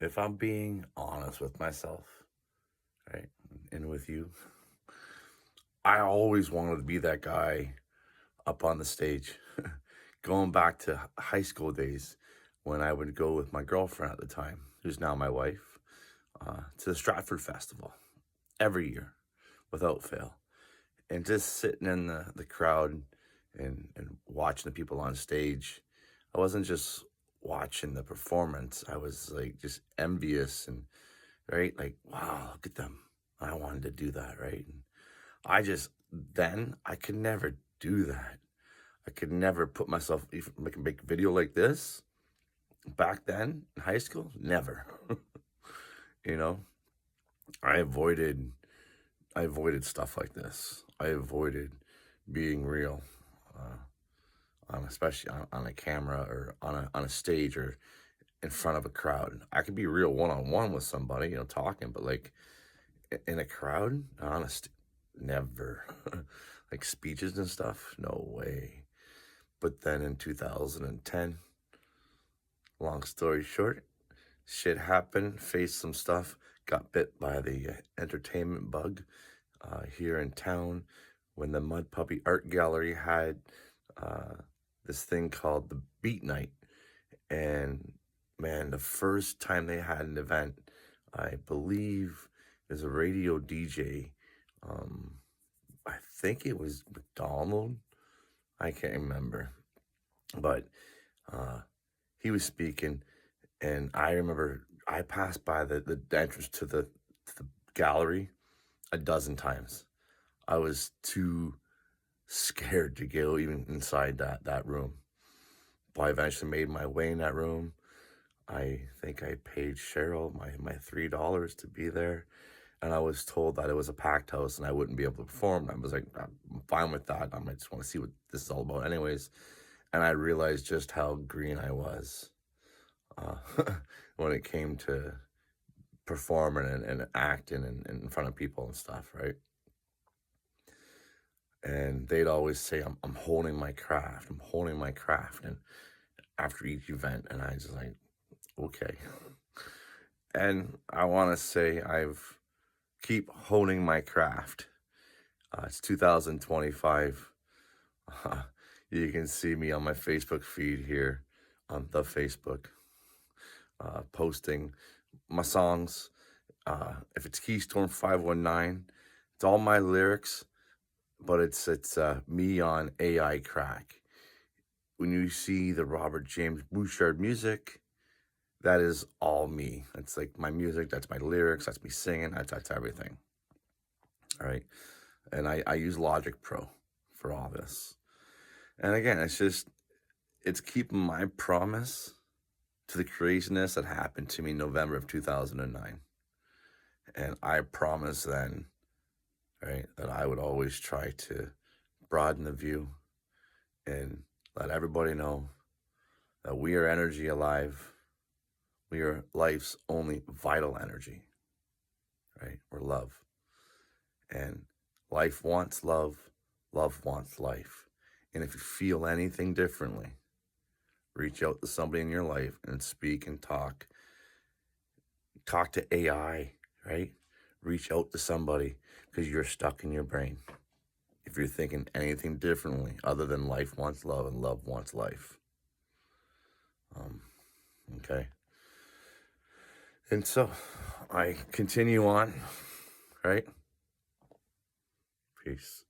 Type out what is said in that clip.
If I'm being honest with myself, right, and with you, I always wanted to be that guy up on the stage. Going back to high school days when I would go with my girlfriend at the time, who's now my wife, to the Stratford Festival every year without fail. And just sitting in the crowd and watching the people on stage, I wasn't just watching the performance. I was like just envious and right, like wow, look at them. I wanted to do that, right? And I just then I could never do that. I could never put myself even make a video like this back then in high school. Never, you know. I avoided I avoided stuff like this. I avoided being real. Uh, especially on a camera or on a stage or in front of a crowd. I could be real one on one with somebody, talking, but like in a crowd, honest, never. Like speeches and stuff, no way. But then in 2010, long story short, shit happened, faced some stuff, got bit by the entertainment bug here in town when the Mud Puppy Art Gallery had uh, this thing called the Beat Night. And man, the first time they had an event, I believe as a radio DJ, um, I think it was McDonald. I can't remember, but uh, he was speaking, and I remember I passed by the entrance to the gallery a dozen times. I was too scared to go even inside that room. But I eventually made my way in that room. I think I paid Cheryl my $3 to be there, and I was told that it was a packed house and I wouldn't be able to perform. I was like, I'm fine with that. I might just want to see what this is all about, anyways. And I realized just how green I was uh, when it came to performing and acting in front of people and stuff, right? And they'd always say, I'm holding my craft. I'm holding my craft. And after each event, and I just like, okay. And I want to say I've keep honing my craft. It's 2025. Uh, you can see me on my Facebook feed here on the Facebook, posting my songs. If it's Keystorm 519, it's all my lyrics, but it's me on AI crack. When you see the Robert James Bouchard music, that is all me. That's like my music. That's my lyrics. That's me singing. That's everything. All right. And I use Logic Pro for all this. And again, it's keeping my promise to the craziness that happened to me in November of 2009. And I promised then, right, that I would always try to broaden the view and let everybody know that we are energy alive. We are life's only vital energy, right? We're love. And life wants love, love wants life. And if you feel anything differently, reach out to somebody in your life and speak and talk. Talk to AI, right? Reach out to somebody because you're stuck in your brain. If you're thinking anything differently other than life wants love and love wants life. Um, okay. And so I continue on, right? Peace.